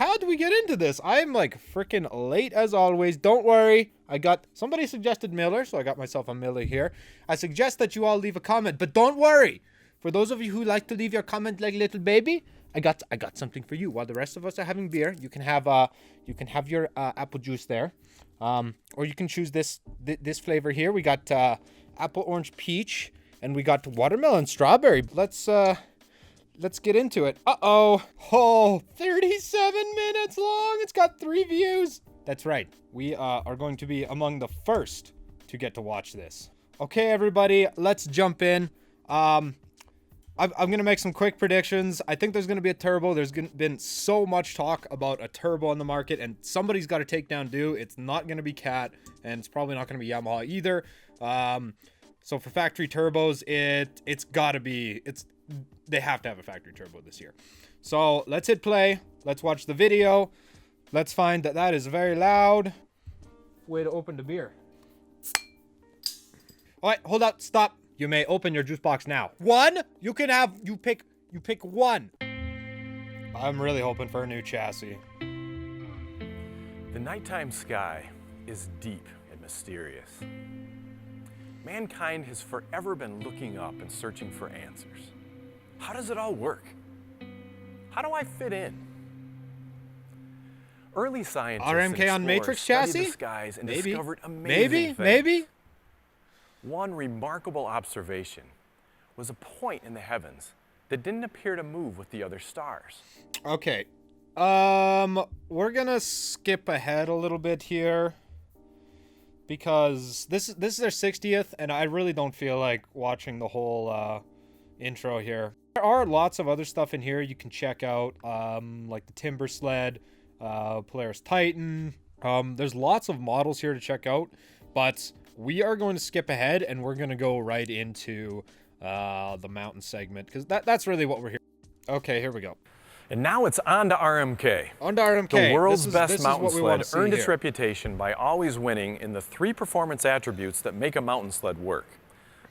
how do we get into this? I'm like freaking late as always. Don't worry. Somebody suggested Miller, so I got myself a Miller here. I suggest that you all leave a comment, but don't worry. For those of you who like to leave your comment like little baby, I got something for you. While the rest of us are having beer, you can have your apple juice there, or you can choose this flavor here. We got apple orange peach, and we got watermelon strawberry. Let's get into it. Oh, 37 minutes long. It's got 3 views. That's right. We are going to be among the first to get to watch this. Okay, everybody, let's jump in. I'm going to make some quick predictions. I think there's going to be a turbo. There's been so much talk about a turbo on the market, and somebody's got to take down Do. It's not going to be Cat, and it's probably not going to be Yamaha either. So for factory turbos, it's got to be... They have to have a factory turbo this year. So let's hit play. Let's watch the video. Let's find that is very loud. Way to open the beer. All right, hold up, stop. You may open your juice box now. One, you pick one. I'm really hoping for a new chassis. The nighttime sky is deep and mysterious. Mankind has forever been looking up and searching for answers. How does it all work? How do I fit in? Early scientists RMK on Matryx chassis? The skies and discovered amazing things. Maybe. One remarkable observation was a point in the heavens that didn't appear to move with the other stars. Okay. We're gonna skip ahead a little bit here because this is their 60th, and I really don't feel like watching the whole intro here. There are lots of other stuff in here you can check out, like the Timber Sled, Polaris Titan. There's lots of models here to check out, but we are going to skip ahead and we're going to go right into the mountain segment because that's really what we're here. Okay, here we go. And now it's on to RMK. On to RMK. The world's best mountain sled earned its reputation by always winning in the 3 performance attributes that make a mountain sled work: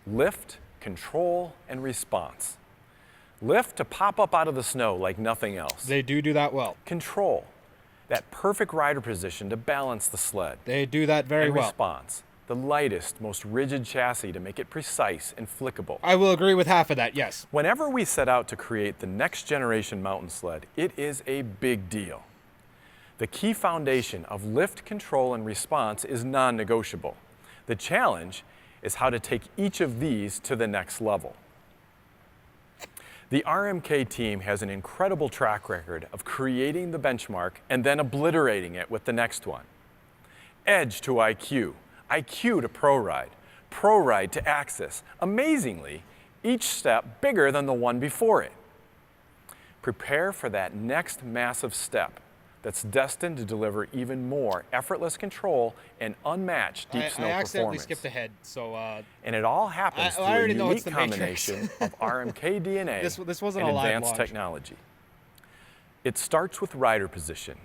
lift, control, and response. Lift, to pop up out of the snow like nothing else. They do that well. Control, that perfect rider position to balance the sled. They do that very well. Response, the lightest, most rigid chassis to make it precise and flickable. I will agree with half of that, yes. Whenever we set out to create the next generation mountain sled, it is a big deal. The key foundation of lift, control, and response is non-negotiable. The challenge is how to take each of these to the next level. The RMK team has an incredible track record of creating the benchmark and then obliterating it with the next one. Edge to IQ, IQ to ProRide to Axis. Amazingly, each step bigger than the one before it. Prepare for that next massive step that's destined to deliver even more effortless control and unmatched deep snow performance. I accidentally skipped ahead, so... and it all happens through a unique combination of RMK DNA this wasn't and a live advanced launch. technology. It starts with rider position.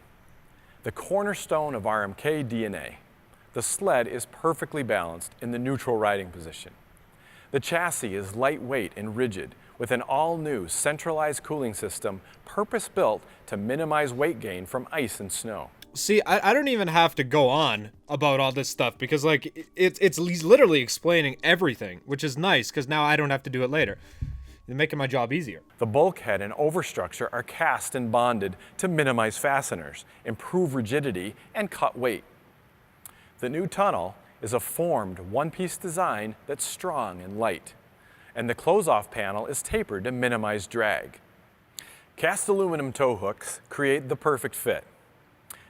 The cornerstone of RMK DNA. The sled is perfectly balanced in the neutral riding position. The chassis is lightweight and rigid, with an all-new centralized cooling system purpose-built to minimize weight gain from ice and snow. See, I don't even have to go on about all this stuff because, like, it's literally explaining everything, which is nice because now I don't have to do it later. It's making my job easier. The bulkhead and overstructure are cast and bonded to minimize fasteners, improve rigidity, and cut weight. The new tunnel is a formed one-piece design that's strong and light, and the close-off panel is tapered to minimize drag. Cast aluminum tow hooks create the perfect fit.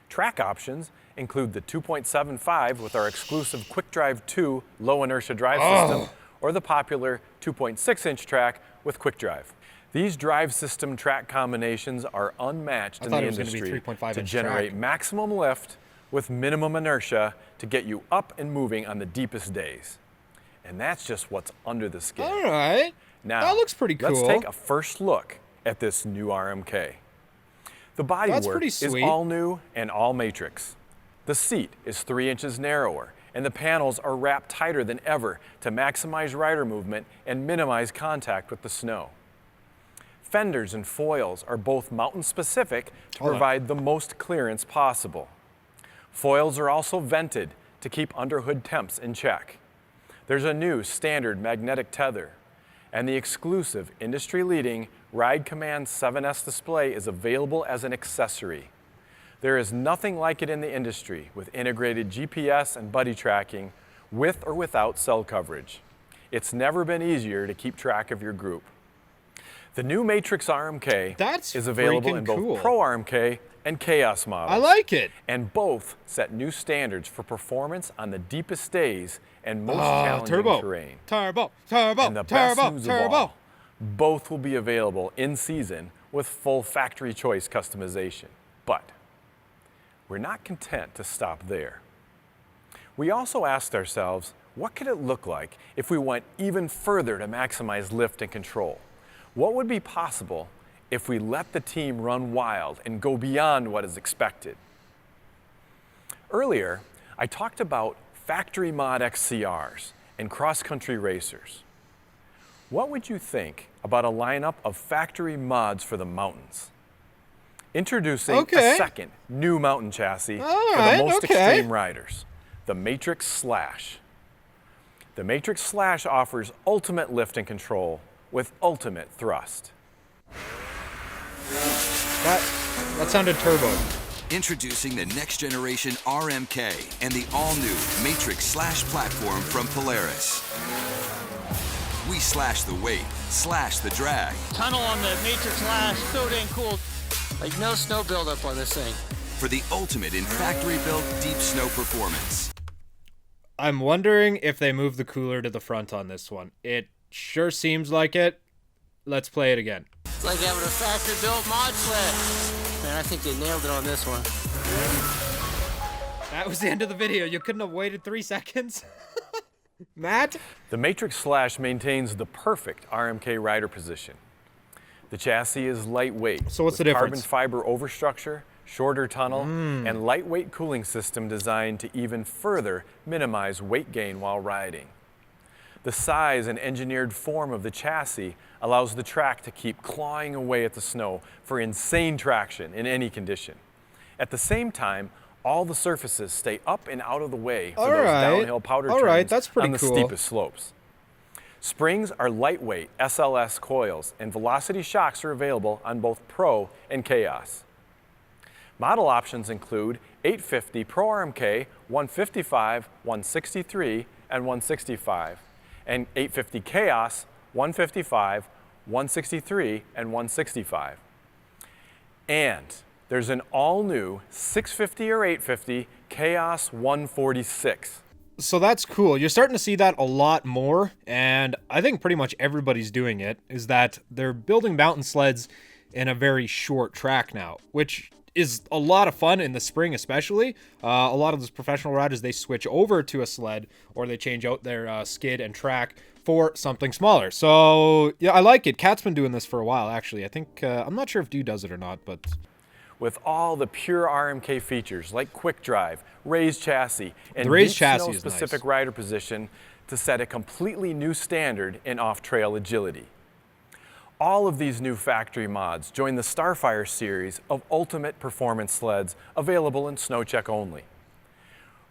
Track options include the 2.75 with our exclusive Quick Drive 2 low inertia drive system, or the popular 2.6-inch track with Quick Drive. These drive system track combinations are unmatched in the industry to generate maximum lift with minimum inertia to get you up and moving on the deepest days. And that's just what's under the skin. All right. Now, that looks pretty cool. Let's take a first look at this new RMK. The bodywork is all new and all matrix. The seat is 3 inches narrower, and the panels are wrapped tighter than ever to maximize rider movement and minimize contact with the snow. fenders and foils are both mountain specific to provide the most clearance possible. Foils are also vented to keep underhood temps in check. There's a new standard magnetic tether, and the exclusive industry-leading Ride Command 7S display is available as an accessory. There is nothing like it in the industry with integrated GPS and buddy tracking with or without cell coverage. It's never been easier to keep track of your group. The new Matryx RMK is available in both Pro RMK and Chaos models. I like it. And both set new standards for performance on the deepest days and most challenging terrain. And the best news of all, both will be available in season with full factory choice customization. But we're not content to stop there. We also asked ourselves, what could it look like if we went even further to maximize lift and control? What would be possible if we let the team run wild and go beyond what is expected? Earlier, I talked about factory mod XCRs and cross-country racers. What would you think about a lineup of factory mods for the mountains? Introducing a second new mountain chassis for the most extreme riders, the Matryx Slash. The Matryx Slash offers ultimate lift and control with ultimate thrust. That sounded turbo. Introducing the next generation RMK and the all-new Matryx Slash platform from Polaris. We slash the weight, slash the drag. Tunnel on the Matryx Slash, so dang cool. Like no snow buildup on this thing. For the ultimate in factory-built deep snow performance. I'm wondering if they move the cooler to the front on this one. It sure seems like it. Let's play it again. It's like having a factory-built mod sled. Man, I think they nailed it on this one. That was the end of the video. You couldn't have waited 3 seconds? Matt? The Matryx Slash maintains the perfect RMK rider position. The chassis is lightweight. So what's the difference? Carbon fiber overstructure, shorter tunnel, and lightweight cooling system designed to even further minimize weight gain while riding. The size and engineered form of the chassis allows the track to keep clawing away at the snow for insane traction in any condition. At the same time, all the surfaces stay up and out of the way for those downhill powder turns on the steepest slopes. Springs are lightweight SLS coils, and velocity shocks are available on both Pro and Chaos. Model options include 850 Pro RMK, 155, 163, and 165, and 850 Chaos, 155, 163, and 165. And there's an all-new 650 or 850 Chaos 146. So that's cool. You're starting to see that a lot more, and I think pretty much everybody's doing it, is that they're building mountain sleds in a very short track now, which is a lot of fun in the spring especially. A lot of those professional riders, they switch over to a sled or they change out their skid and track for something smaller. So yeah, I like it. Kat's been doing this for a while actually. I think, I'm not sure if Dude does it or not, but... With all the pure RMK features like quick drive, raised chassis, and deep snow-specific rider position to set a completely new standard in off-trail agility. All of these new factory mods join the Starfire series of ultimate performance sleds available in SnowCheck only.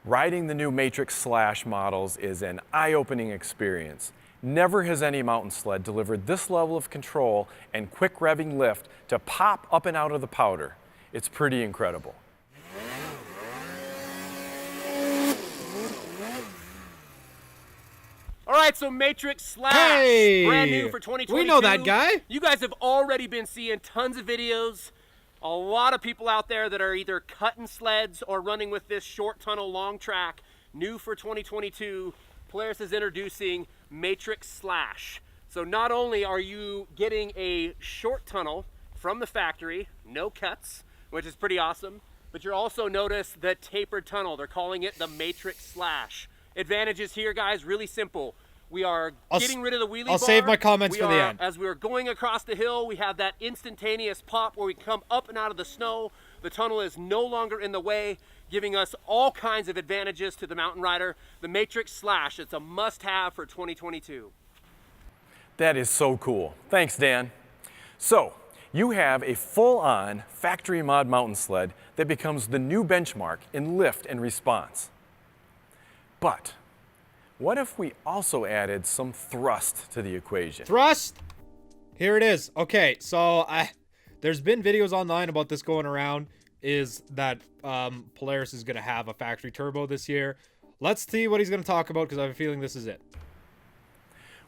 Riding the new Matryx Slash models is an eye-opening experience. Never has any mountain sled delivered this level of control and quick revving lift to pop up and out of the powder. It's pretty incredible. All right, so Matryx Slash, brand new for 2022. We know that guy. You guys have already been seeing tons of videos. A lot of people out there that are either cutting sleds or running with this short tunnel long track. New for 2022, Polaris is introducing Matryx Slash. So not only are you getting a short tunnel from the factory, no cuts, which is pretty awesome, but you'll also notice the tapered tunnel. They're calling it the Matryx Slash. Advantages here, guys, really simple. We are getting rid of the wheelie bar. I'll save my comments for the end. As we're going across the hill, we have that instantaneous pop where we come up and out of the snow. The tunnel is no longer in the way, giving us all kinds of advantages to the mountain rider. The Matryx Slash, it's a must-have for 2022. That is so cool. Thanks, Dan. So, you have a full-on factory mod mountain sled that becomes the new benchmark in lift and response. But what if we also added some thrust to the equation? Thrust! Here it is. Okay, so there's been videos online about this going around, is that Polaris is going to have a factory turbo this year. Let's see what he's going to talk about, because I have a feeling this is it.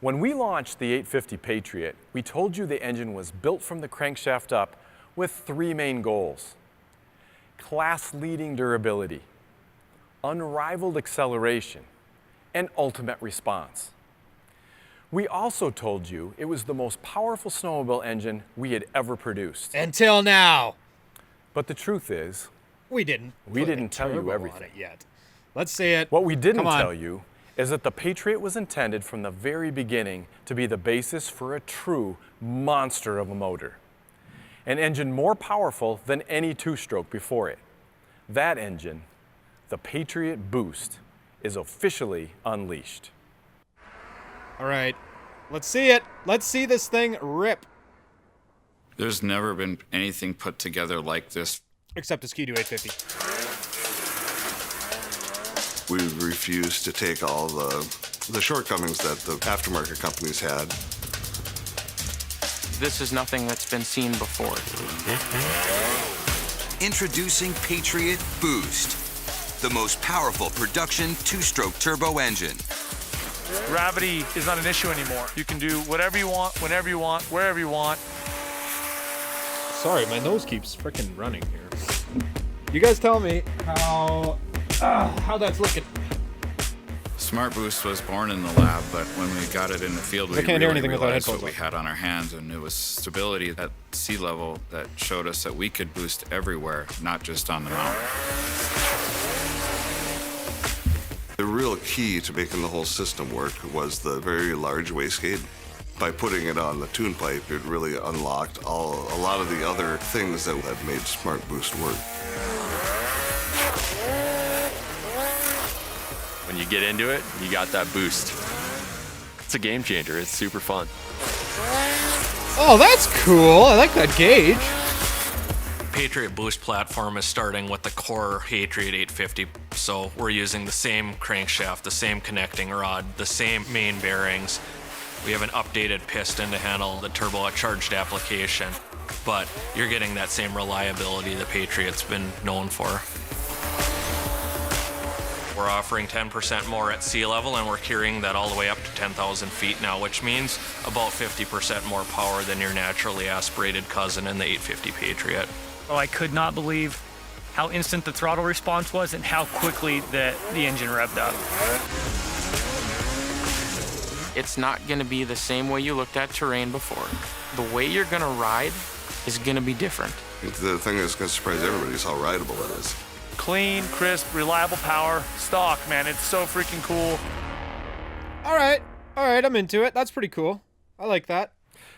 When we launched the 850 Patriot, we told you the engine was built from the crankshaft up with 3 main goals: class-leading durability, unrivaled acceleration, and ultimate response. We also told you it was the most powerful snowmobile engine we had ever produced. Until now. But the truth is, We didn't tell you turbo everything. on it yet. Let's see it. What we didn't Come on. tell you is that the Patriot was intended from the very beginning to be the basis for a true monster of a motor. An engine more powerful than any two-stroke before it. That engine, the Patriot Boost, is officially unleashed. All right, let's see it. Let's see this thing rip. There's never been anything put together like this. Except the Ski-Doo 850. We refused to take all the shortcomings that the aftermarket companies had. This is nothing that's been seen before. Introducing Patriot Boost, the most powerful production 2-stroke turbo engine. Gravity is not an issue anymore. You can do whatever you want, whenever you want, wherever you want. Sorry, my nose keeps freaking running here. You guys tell me how that's looking. Smart Boost was born in the lab, but when we got it in the field, we I can't hear really anything without realized what headphones we on. had on our hands, and it was stability at sea level that showed us that we could boost everywhere, not just on the mountain. The real key to making the whole system work was the very large wastegate. By putting it on the tune pipe, it really unlocked a lot of the other things that had made Smart Boost work. When you get into it, you got that boost. It's a game changer. It's super fun. Oh, that's cool. I like that gauge. Patriot Boost platform is starting with the core Patriot 850. So we're using the same crankshaft, the same connecting rod, the same main bearings. We have an updated piston to handle the turbocharged application, but you're getting that same reliability the Patriot's been known for. We're offering 10% more at sea level, and we're carrying that all the way up to 10,000 feet now, which means about 50% more power than your naturally aspirated cousin in the 850 Patriot. Oh, I could not believe how instant the throttle response was and how quickly the engine revved up. It's not going to be the same way you looked at terrain before. The way you're going to ride is going to be different. The thing that's going to surprise everybody is how rideable it is. Clean, crisp, reliable power, stock, man. It's so freaking cool. All right, I'm into it. That's pretty cool. I like that.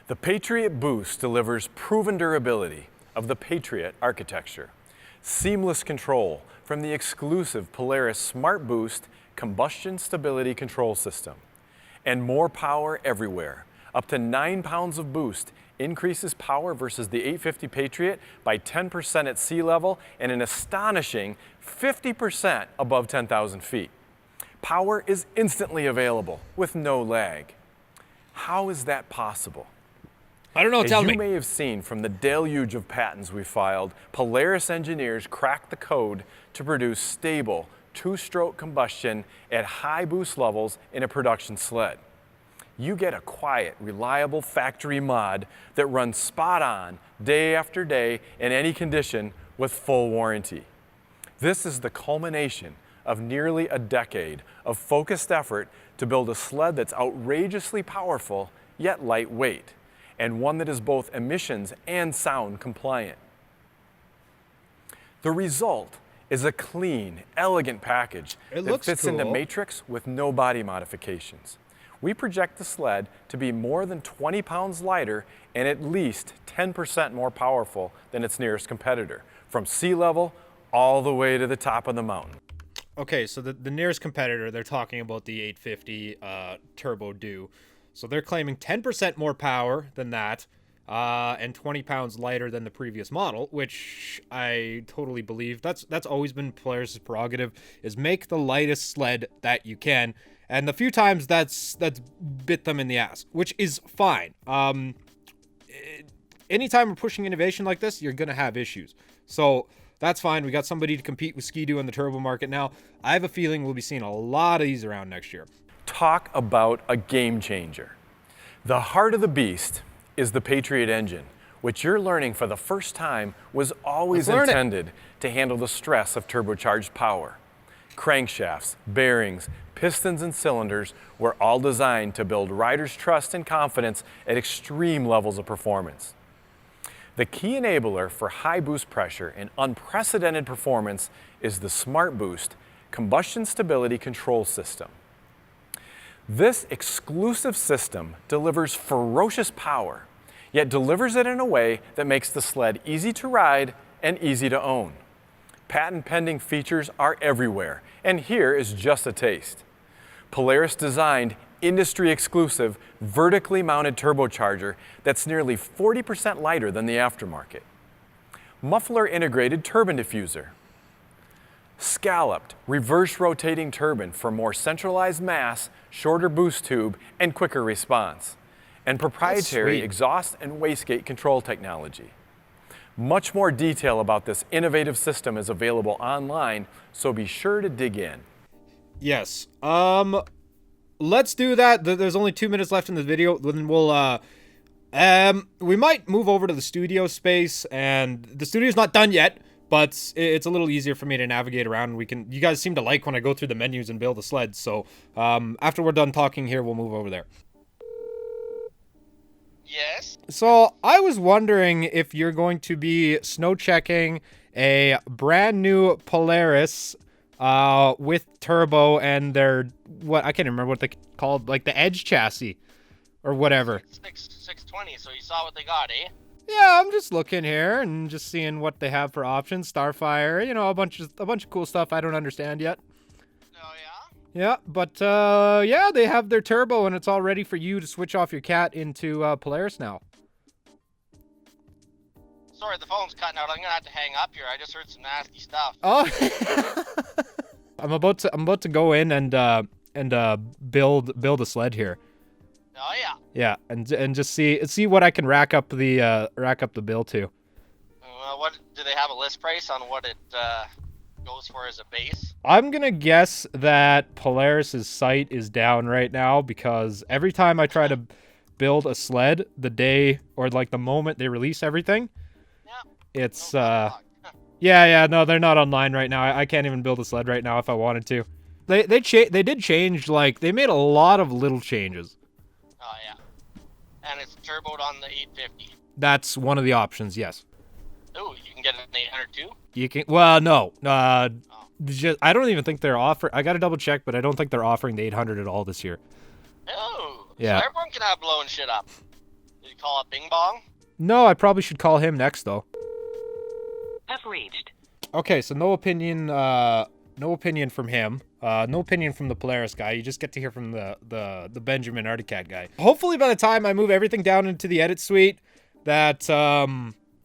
The Patriot Boost delivers proven durability of the Patriot architecture, seamless control from the exclusive Polaris Smart Boost combustion stability control system, and more power everywhere. Up to 9 pounds of boost increases power versus the 850 Patriot by 10% at sea level and an astonishing 50% above 10,000 feet. Power is instantly available with no lag. How is that possible? I don't know, tell me. As you may have seen from the deluge of patents we filed, Polaris engineers cracked the code to produce stable, 2-stroke combustion at high boost levels in a production sled. You get a quiet, reliable factory mod that runs spot on day after day in any condition with full warranty. This is the culmination of nearly a decade of focused effort to build a sled that's outrageously powerful yet lightweight, and one that is both emissions and sound compliant. The result is a clean, elegant package that fits into Matryx with no body modifications. We project the sled to be more than 20 pounds lighter and at least 10% more powerful than its nearest competitor, from sea level all the way to the top of the mountain. Okay, so the nearest competitor, they're talking about the 850 Turbo Do. So they're claiming 10% more power than that. and 20 pounds lighter than the previous model, which I totally believe. That's always been Polaris' prerogative, is make the lightest sled that you can. And the few times that's bit them in the ass, which is fine. Anytime we're pushing innovation like this, you're going to have issues. So that's fine. We got somebody to compete with Ski-Doo in the turbo market now. I have a feeling we'll be seeing a lot of these around next year. Talk about a game changer. The heart of the beast is the Patriot engine, which you're learning for the first time was always intended to handle the stress of turbocharged power. Crankshafts, bearings, pistons, and cylinders were all designed to build riders' trust and confidence at extreme levels of performance. The key enabler for high boost pressure and unprecedented performance is the Smart Boost combustion stability control system. This exclusive system delivers ferocious power, yet delivers it in a way that makes the sled easy to ride and easy to own. Patent-pending features are everywhere, and here is just a taste. Polaris designed industry-exclusive, vertically mounted turbocharger that's nearly 40% lighter than the aftermarket. Muffler-integrated turbine diffuser. Scalloped, reverse-rotating turbine for more centralized mass, shorter boost tube, and quicker response. And proprietary exhaust and wastegate control technology. Much more detail about this innovative system is available online, so be sure to dig in. Yes. Let's do that. There's only 2 minutes left in the video. Then we'll, we might move over to the studio space, and the studio's not done yet, but it's a little easier for me to navigate around. You guys seem to like when I go through the menus and build a sled, so, after we're done talking here, we'll move over there. Yes? So, I was wondering if you're going to be snow checking a brand new Polaris with turbo and their, what, I can't remember what they called, like the Edge chassis or whatever. 620, so you saw what they got, eh? Yeah, I'm just looking here and just seeing what they have for options. Starfire, you know, a bunch of cool stuff I don't understand yet. Oh, yeah? Yeah, but yeah, they have their turbo and it's all ready for you to switch off your cat into Polaris now. Sorry, the phone's cutting out. I'm gonna have to hang up here. I just heard some nasty stuff. Oh, I'm about to go in and build a sled here. Oh yeah. Yeah, and just see what I can rack up the bill to. What do they have a list price on what it goes for as a base? I'm gonna guess that Polaris's site is down right now because every time I try to build a sled, the day or like the moment they release everything, it's yeah, no, they're not online right now. I can't even build a sled right now if I wanted to. They did change, like they made a lot of little changes. Oh yeah. And it's turboed on the 850. That's one of the options, yes. Oh, you can get an 800 too? You can, well, no. Just, I don't even think they're offering, I gotta double check, but I don't think they're offering the 800 at all this year. Oh, yeah. So everyone can have blowing shit up. Did you call it Bing Bong? No, I probably should call him next though. Have reached. Okay, so no opinion from him. No opinion from the Polaris guy. You just get to hear from the Benjamin Articat guy. Hopefully by the time I move everything down into the edit suite, that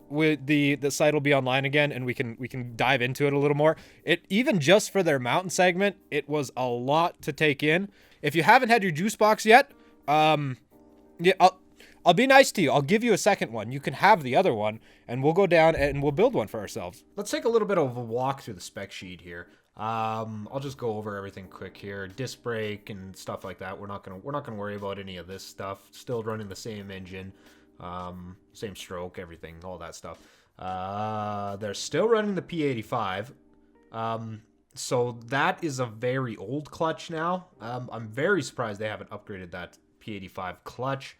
with the site will be online again and we can dive into it a little more. It even just for their mountain segment, it was a lot to take in. If you haven't had your juice box yet, yeah, I'll be nice to you. I'll give you a second one. You can have the other one, and we'll go down and we'll build one for ourselves. Let's take a little bit of a walk through the spec sheet here. I'll just go over everything quick here. Disc brake and stuff like that. We're not gonna worry about any of this stuff. Still running the same engine, same stroke, everything, all that stuff. They're still running the P85. So that is a very old clutch now. I'm very surprised they haven't upgraded that P85 clutch.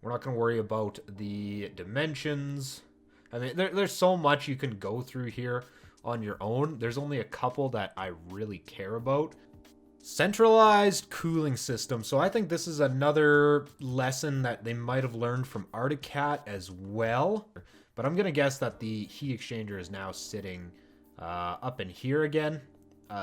We're not going to worry about the dimensions. I mean, there's so much you can go through here on your own. There's only a couple that I really care about. Centralized cooling system. So I think this is another lesson that they might have learned from Articat as well. But I'm going to guess that the heat exchanger is now sitting up in here again.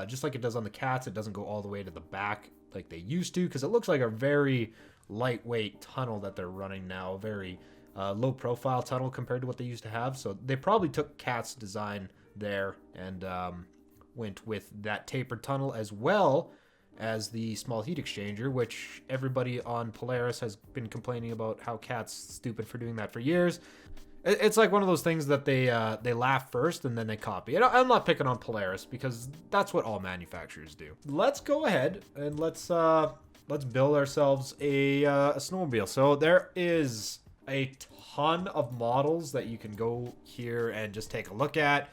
Just like it does on the Cats, it doesn't go all the way to the back like they used to, because it looks like a very lightweight tunnel that they're running now. Very low profile tunnel compared to what they used to have. So they probably took Cat's design there and went with that tapered tunnel as well as the small heat exchanger, which everybody on Polaris has been complaining about how Cat's stupid for doing that for years. It's like one of those things that they laugh first and then they copy. And I'm not picking on Polaris because that's what all manufacturers do. Let's go ahead and let's build ourselves a snowmobile. So there is a ton of models that you can go here and just take a look at.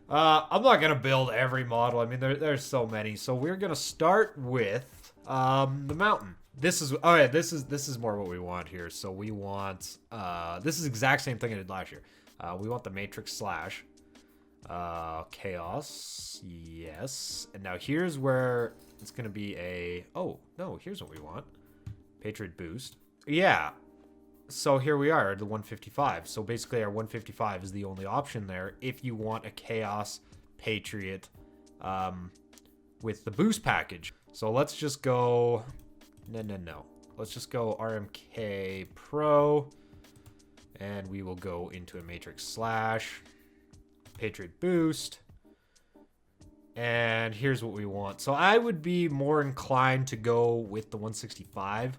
I'm not gonna build every model. I mean, there's so many. So we're gonna start with the mountain. This is this is more what we want here. So we want this is the exact same thing I did last year. We want the Matryx Slash, Chaos, yes. And now here's where it's gonna be a here's what we want, Patriot boost. Yeah. So here we are, the 155. So basically our 155 is the only option there if you want a Chaos Patriot with the boost package. So let's just go... No. Let's just go RMK Pro. And we will go into a Matryx Slash. Patriot boost. And here's what we want. So I would be more inclined to go with the 165.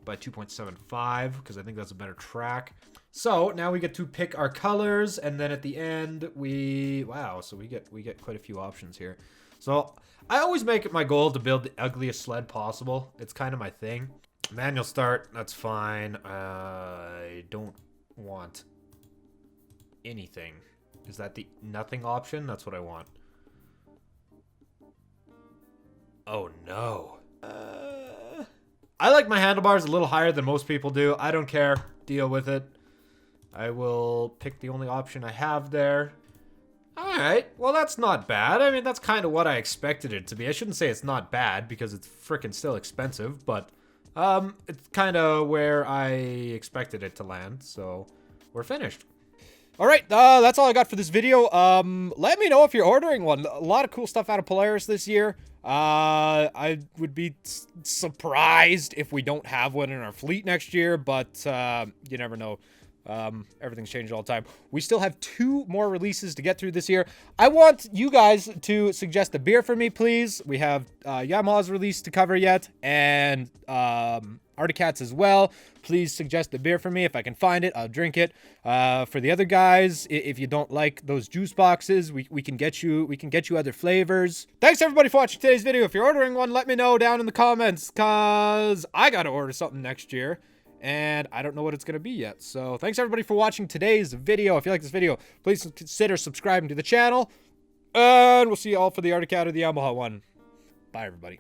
By 2.75 because I think that's a better track. So now we get to pick our colors, and then at the end so we get quite a few options here. So I always make it my goal to build the ugliest sled possible. It's kind of my thing. Manual start, that's fine. I don't want anything. Is that the nothing option? That's what I want. Oh no. I like my handlebars a little higher than most people do. I don't care. Deal with it. I will pick the only option I have there. Alright, well that's not bad. I mean, that's kind of what I expected it to be. I shouldn't say it's not bad because it's freaking still expensive, but it's kind of where I expected it to land, so we're finished. Alright, that's all I got for this video. Let me know if you're ordering one. A lot of cool stuff out of Polaris this year. I would be surprised if we don't have one in our fleet next year, but you never know. Everything's changing all the time. We still have 2 more releases to get through this year. I want you guys to suggest a beer for me, please. We have Yamaha's release to cover yet, and Articats as well. Please suggest a beer for me. If I can find it, I'll drink it. For the other guys, if you don't like those juice boxes, we can get you other flavors. Thanks everybody for watching today's video. If you're ordering one, let me know down in the comments, cause I gotta order something next year. And I don't know what it's going to be yet. So thanks everybody for watching today's video. If you like this video, please consider subscribing to the channel. And we'll see you all for the Articat or the Yamaha one. Bye, everybody.